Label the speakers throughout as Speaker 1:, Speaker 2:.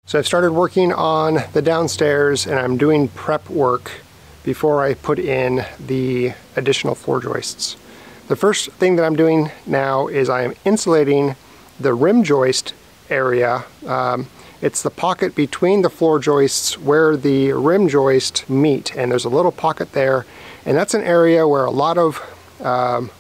Speaker 1: So I've started working on the downstairs and I'm doing prep work before I put in the additional floor joists. The first thing that I'm doing now is I am insulating the rim joist area. It's the pocket between the floor joists where the rim joist meet, and there's a little pocket there, and that's an area where a lot of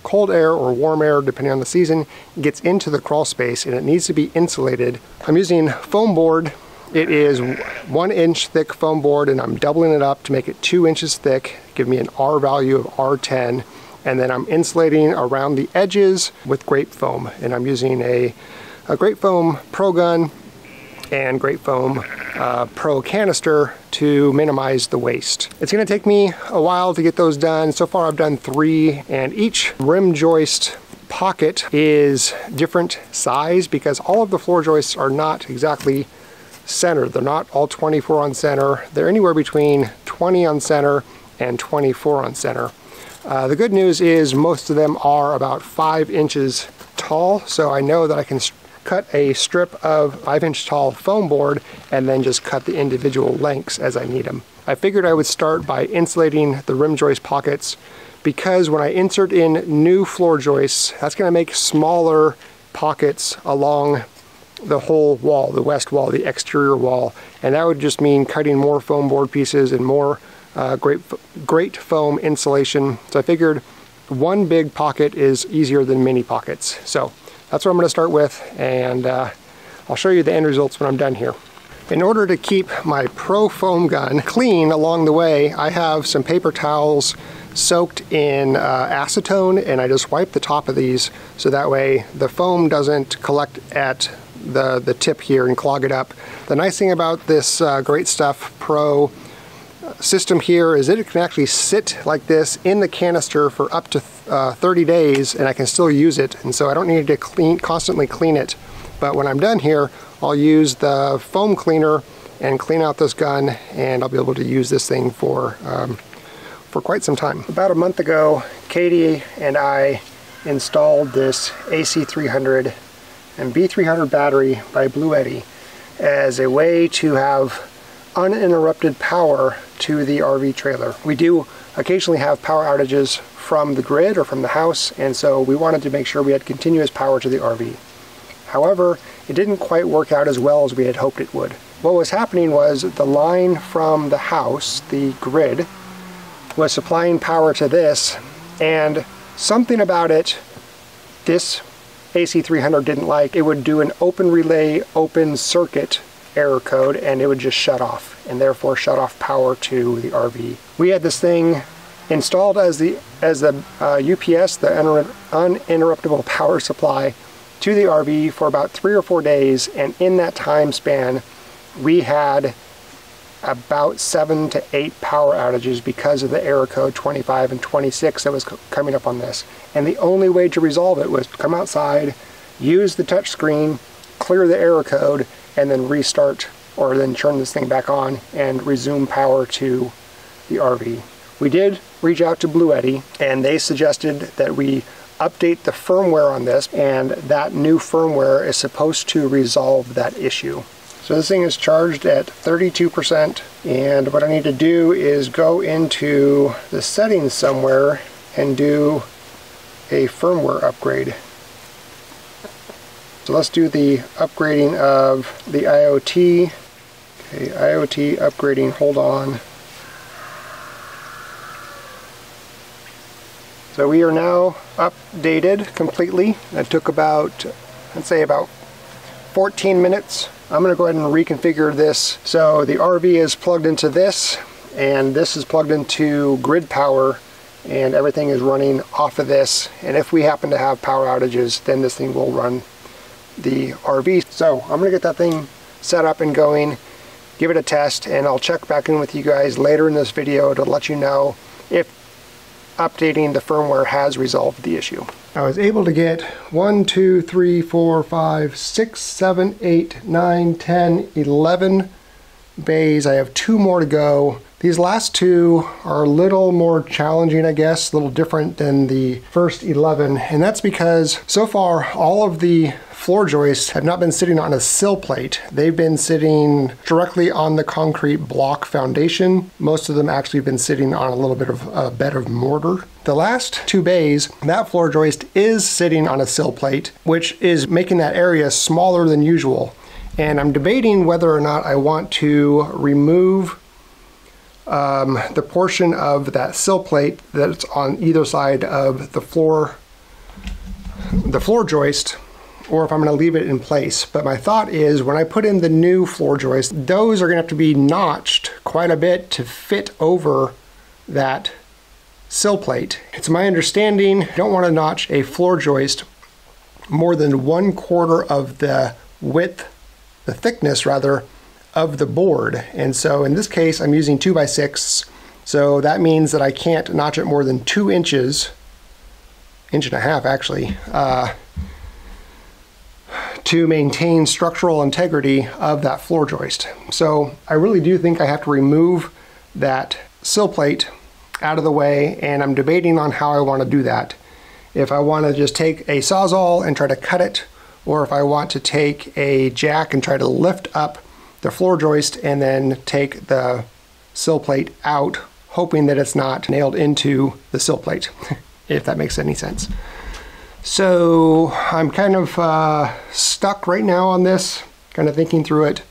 Speaker 1: cold air or warm air, depending on the season, gets into the crawl space, and it needs to be insulated. I'm using foam board. It is 1 inch thick foam board, and I'm doubling it up to make it 2 inches thick, give me an R value of R10, and then I'm insulating around the edges with grape foam, and I'm using a grape foam Pro Gun and grape foam Pro canister to minimize the waste. It's going to take me a while to get those done. So far I've done 3, and each rim joist pocket is different size because all of the floor joists are not exactly centered. They're not all 24 on center. They're anywhere between 20 on center and 24 on center. The good news is most of them are about 5 inches tall, so I know that I can cut a strip of 5-inch tall foam board and then just cut the individual lengths as I need them. I figured I would start by insulating the rim joist pockets because when I insert in new floor joists, that's going to make smaller pockets along the whole wall, the west wall, the exterior wall, and that would just mean cutting more foam board pieces and more great foam insulation. So I figured one big pocket is easier than many pockets. So that's what I'm going to start with, and I'll show you the end results when I'm done here. In order to keep my Pro Foam gun clean along the way, I have some paper towels soaked in acetone, and I just wipe the top of these so that way the foam doesn't collect at the tip here and clog it up. The nice thing about this Great Stuff Pro system here is that it can actually sit like this in the canister for up to 30 days and I can still use it, and so I don't need to constantly clean it. But when I'm done here, I'll use the foam cleaner and clean out this gun, and I'll be able to use this thing for quite some time. About a month ago, Katie and I installed this AC300 and B300 battery by Bluetti as a way to have uninterrupted power to the RV trailer. We do occasionally have power outages from the grid or from the house, and so we wanted to make sure we had continuous power to the RV. However, it didn't quite work out as well as we had hoped it would. What was happening was the line from the house, the grid, was supplying power to this, and something about it this AC300 didn't like. It would do an open relay, open circuit error code, and it would just shut off, and therefore shut off power to the RV. We had this thing installed as the UPS, the uninterruptible power supply, to the RV for about 3 or 4 days, and in that time span we had about 7 to 8 power outages because of the error code 25 and 26 that was coming up on this. And the only way to resolve it was to come outside, use the touch screen, clear the error code, and then restart, or then turn this thing back on and resume power to the RV. We did reach out to Bluetti, and they suggested that we update the firmware on this, and that new firmware is supposed to resolve that issue. So this thing is charged at 32%, and what I need to do is go into the settings somewhere and do a firmware upgrade. So let's do the upgrading of the IoT. Okay, IoT upgrading, hold on. So we are now updated completely. It took about, I'd say about 14 minutes. I'm going to go ahead and reconfigure this. So the RV is plugged into this, and this is plugged into grid power, and everything is running off of this. And if we happen to have power outages, then this thing will run the RV. So I'm going to get that thing set up and going, give it a test, and I'll check back in with you guys later in this video to let you know if updating the firmware has resolved the issue. I was able to get 1, 2, 3, 4, 5, 6, 7, 8, 9, 10, 11 bays. I have 2 more to go. These last 2 are a little more challenging, I guess, a little different than the first 11, and that's because so far all of the floor joists have not been sitting on a sill plate. They've been sitting directly on the concrete block foundation. Most of them actually have been sitting on a little bit of a bed of mortar. The last two bays, that floor joist is sitting on a sill plate, which is making that area smaller than usual. And I'm debating whether or not I want to remove the portion of that sill plate that's on either side of the floor joist, or if I'm going to leave it in place. But my thought is, when I put in the new floor joist, those are going to have to be notched quite a bit to fit over that sill plate. It's my understanding you don't want to notch a floor joist more than 1/4 of the width, the thickness rather, of the board. And so in this case I'm using 2x6, so that means that I can't notch it more than 2 inches, inch and a half actually, to maintain structural integrity of that floor joist. So I really do think I have to remove that sill plate out of the way, and I'm debating on how I want to do that. If I want to just take a Sawzall and try to cut it, or if I want to take a jack and try to lift up the floor joist and then take the sill plate out, hoping that it's not nailed into the sill plate, if that makes any sense. So I'm kind of stuck right now on this, kind of thinking through it.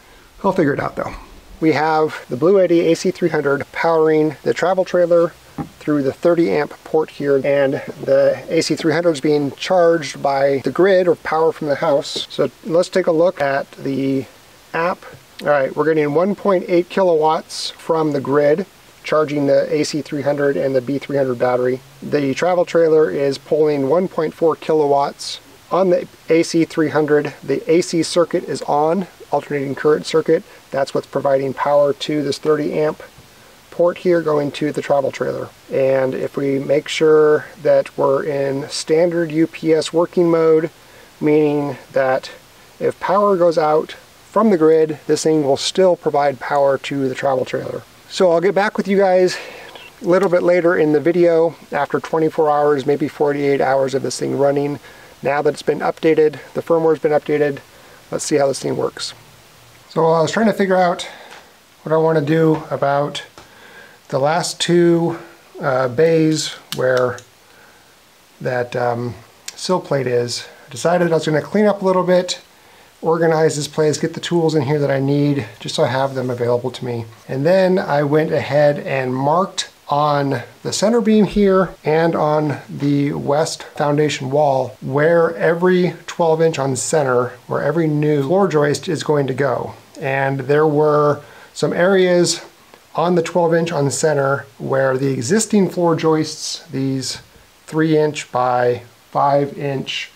Speaker 1: I'll figure it out though. We have the bluetti AC300 powering the travel trailer through the 30 amp port here, and the AC300 is being charged by the grid or power from the house. So let's take a look at the app. All right, we're getting 1.8 kilowatts from the grid, charging the AC300 and the B300 battery. The travel trailer is pulling 1.4 kilowatts. On the AC300, the AC circuit is on, alternating current circuit. That's what's providing power to this 30 amp port here going to the travel trailer. And if we make sure that we're in standard UPS working mode, meaning that if power goes out from the grid, this thing will still provide power to the travel trailer. So I'll get back with you guys a little bit later in the video after 24 hours, maybe 48 hours of this thing running. Now that it's been updated, the firmware's been updated, let's see how this thing works. So I was trying to figure out what I want to do about the last two bays where that sill plate is. I decided I was going to clean up a little bit, organize this place, get the tools in here that I need just so I have them available to me. And then I went ahead and marked on the center beam here and on the west foundation wall where every 12-inch on center, where every new floor joist is going to go. And there were some areas on the 12-inch on center where the existing floor joists, these 3-inch by 5-inch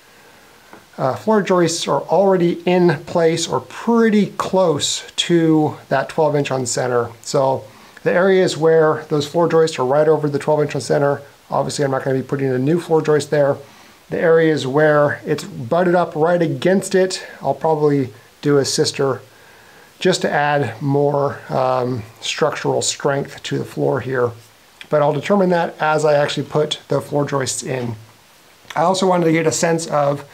Speaker 1: floor joists, are already in place or pretty close to that 12-inch on center. So the areas where those floor joists are right over the 12-inch on center, obviously I'm not going to be putting a new floor joist there. The areas where it's butted up right against it, I'll probably do a sister just to add more structural strength to the floor here. But I'll determine that as I actually put the floor joists in. I also wanted to get a sense of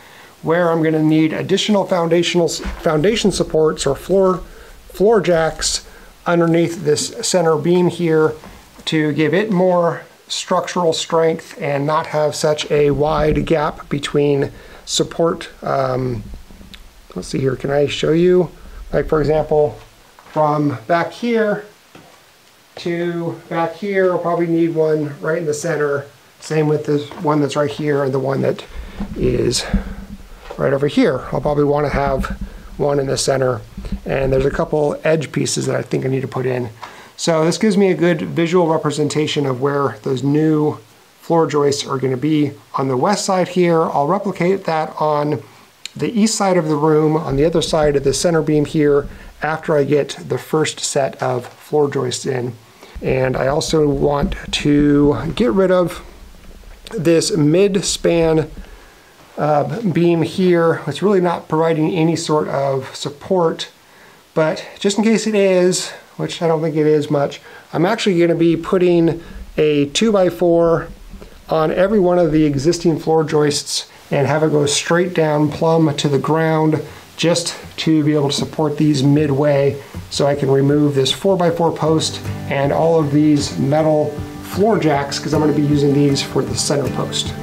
Speaker 1: where I'm going to need additional foundation supports or floor jacks underneath this center beam here to give it more structural strength and not have such a wide gap between support. Let's see here, can I show you? Like for example, from back here to back here, I'll probably need one right in the center. Same with this one that's right here and the one that is right over here. I'll probably want to have one in the center. And there's a couple edge pieces that I think I need to put in. So this gives me a good visual representation of where those new floor joists are going to be. On the west side here, I'll replicate that on the east side of the room, on the other side of the center beam here, after I get the first set of floor joists in. And I also want to get rid of this mid-span beam here. It's really not providing any sort of support, but just in case it is, which I don't think it is much, I'm actually going to be putting a 2x4 on every one of the existing floor joists and have it go straight down plumb to the ground, just to be able to support these midway, so I can remove this 4x4 post and all of these metal floor jacks, because I'm going to be using these for the center post.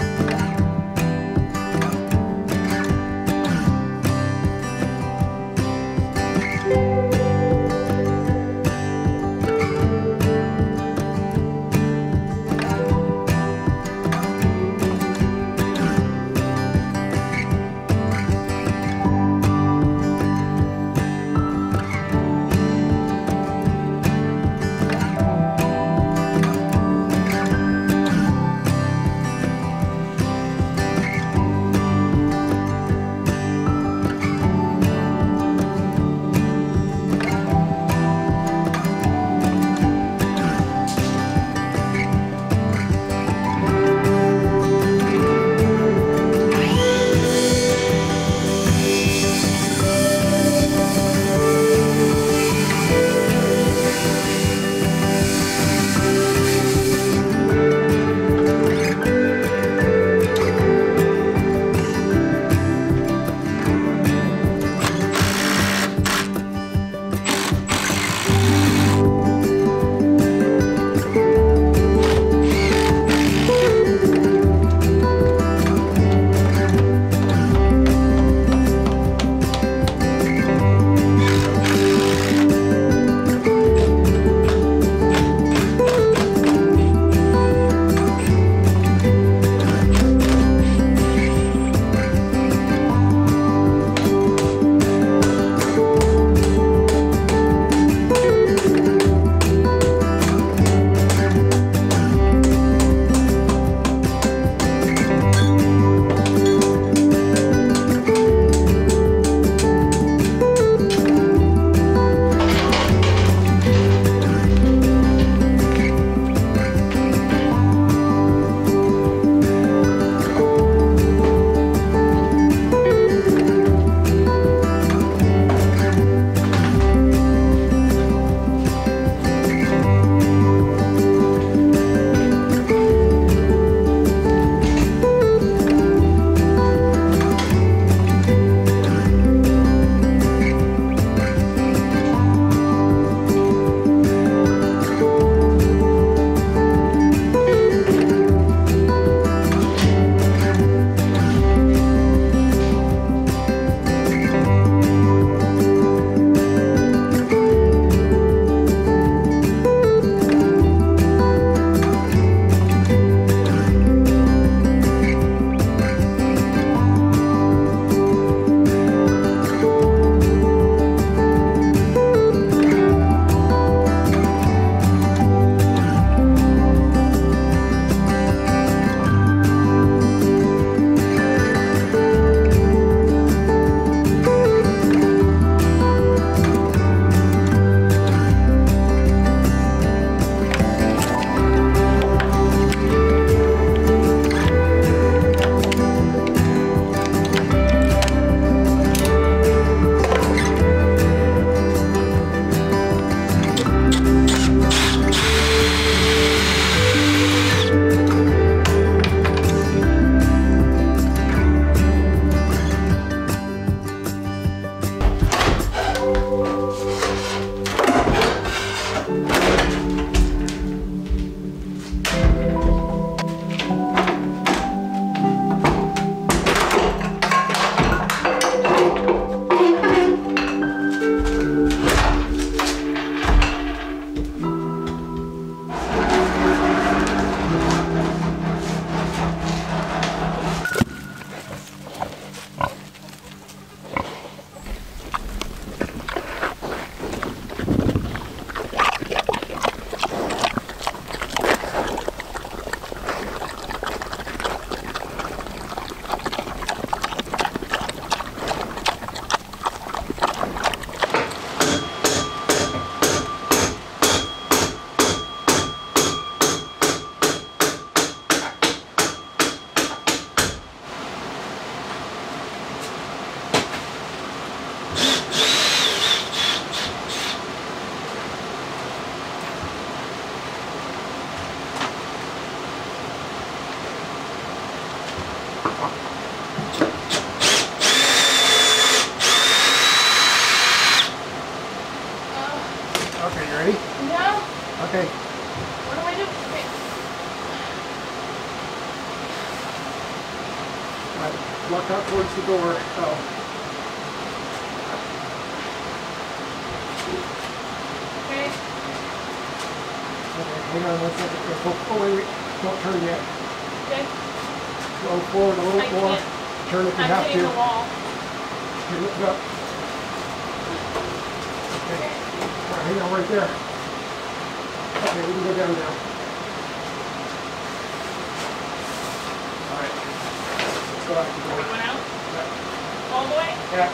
Speaker 1: Okay, you ready?
Speaker 2: No.
Speaker 1: Okay.
Speaker 2: What do I do? Okay.
Speaker 1: Walk out towards the door. Oh.
Speaker 2: Okay.
Speaker 1: Okay, hang on 1 second. Oh, wait. Don't turn yet.
Speaker 2: Okay.
Speaker 1: Go forward a little bit more. Turn if you have to.
Speaker 2: I'm hitting the wall.
Speaker 1: Okay, lift it up. Okay. All right, hang on right there. Okay, we can go down now. All right. Let's go out the door.
Speaker 2: Going out?
Speaker 1: Yeah.
Speaker 2: All the way?
Speaker 1: Yeah.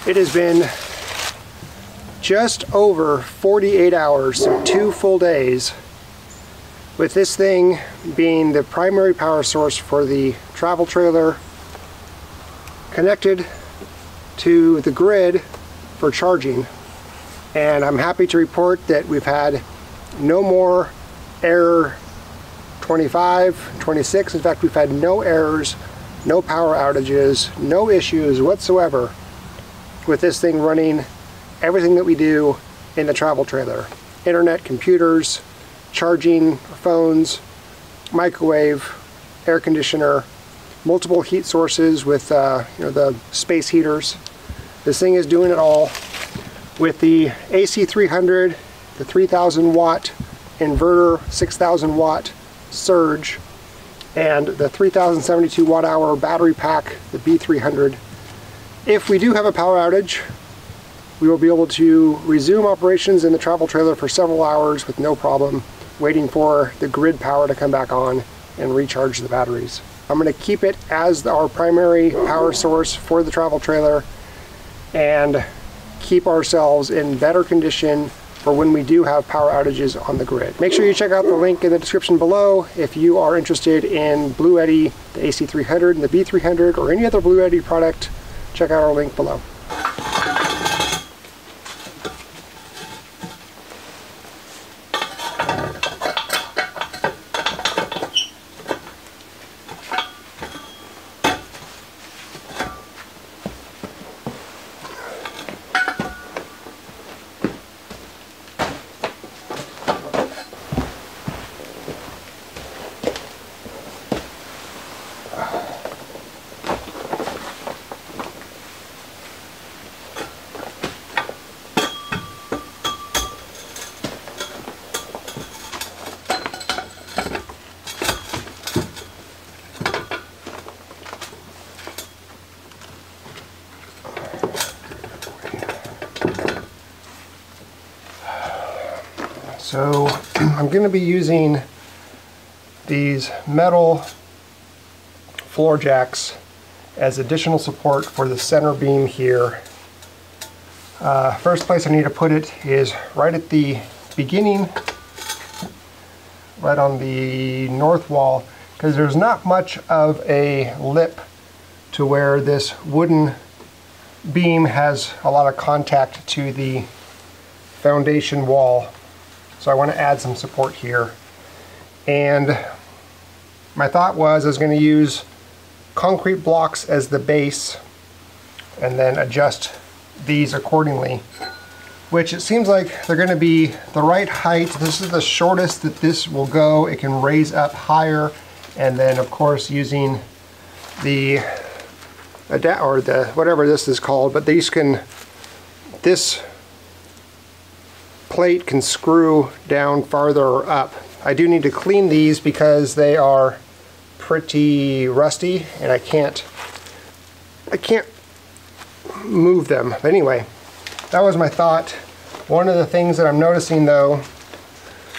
Speaker 1: It has been just over 48 hours, so 2 full days, with this thing being the primary power source for the travel trailer, connected to the grid for charging. And I'm happy to report that we've had no more error 25, 26. In fact, we've had no errors, no power outages, no issues whatsoever with this thing running everything that we do in the travel trailer. Internet, computers, charging phones, microwave, air conditioner, multiple heat sources with the space heaters. This thing is doing it all with the AC300, the 3000 watt inverter, 6000 watt surge, and the 3072 watt hour battery pack, the B300. If we do have a power outage, we will be able to resume operations in the travel trailer for several hours with no problem, waiting for the grid power to come back on and recharge the batteries. I'm going to keep it as our primary power source for the travel trailer and keep ourselves in better condition for when we do have power outages on the grid. Make sure you check out the link in the description below if you are interested in bluetti, the AC300 and the B300, or any other bluetti product. Check out our link below. So I'm going to be using these metal floor jacks as additional support for the center beam here. First place I need to put it is right at the beginning, right on the north wall, because there's not much of a lip to where this wooden beam has a lot of contact to the foundation wall. So I want to add some support here. And my thought was I was going to use concrete blocks as the base and then adjust these accordingly, which it seems like they're going to be the right height. This is the shortest that this will go. It can raise up higher, and then of course using the whatever this is called, but this plate can screw down farther or up. I do need to clean these because they are pretty rusty and I can't move them. But anyway, that was my thought. One of the things that I'm noticing though,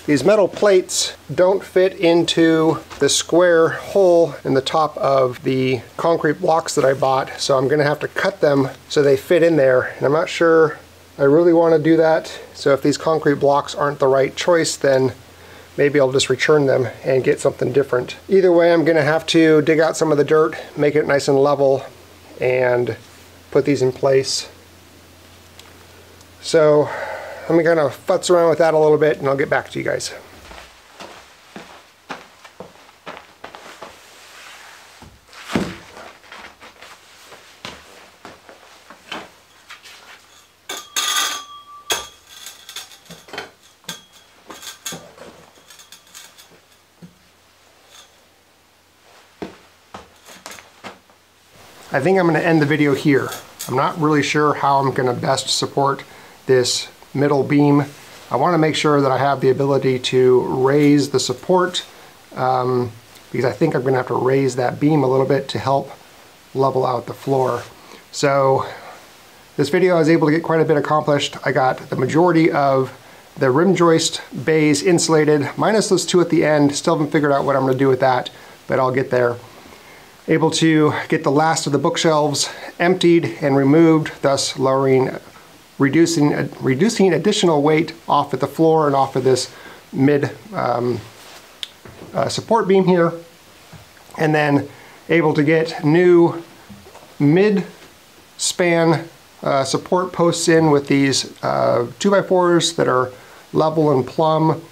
Speaker 1: these metal plates don't fit into the square hole in the top of the concrete blocks that I bought, so I'm gonna have to cut them so they fit in there, and I'm not sure I really want to do that. So if these concrete blocks aren't the right choice, then maybe I'll just return them and get something different. Either way, I'm gonna have to dig out some of the dirt, make it nice and level, and put these in place. So let me kind of futz around with that a little bit and I'll get back to you guys. I think I'm going to end the video here. I'm not really sure how I'm going to best support this middle beam. I want to make sure that I have the ability to raise the support because I think I'm going to have to raise that beam a little bit to help level out the floor. So this video I was able to get quite a bit accomplished. I got the majority of the rim joist bays insulated, minus those two at the end. Still haven't figured out what I'm going to do with that, but I'll get there. Able to get the last of the bookshelves emptied and removed, thus reducing additional weight off of the floor and off of this mid support beam here, and then able to get new mid span support posts in with these 2x4s that are level and plumb.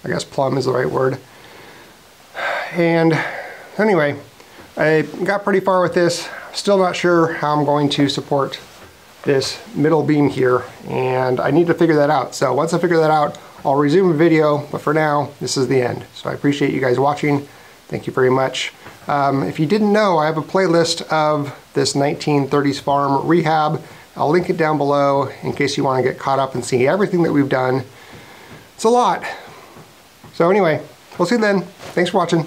Speaker 1: I guess plumb is the right word. And anyway, I got pretty far with this. Still not sure how I'm going to support this middle beam here, and I need to figure that out. So once I figure that out, I'll resume the video, but for now, this is the end. So I appreciate you guys watching. Thank you very much. If you didn't know, I have a playlist of this 1930s farm rehab. I'll link it down below in case you want to get caught up and see everything that we've done. It's a lot. So anyway, we'll see you then. Thanks for watching.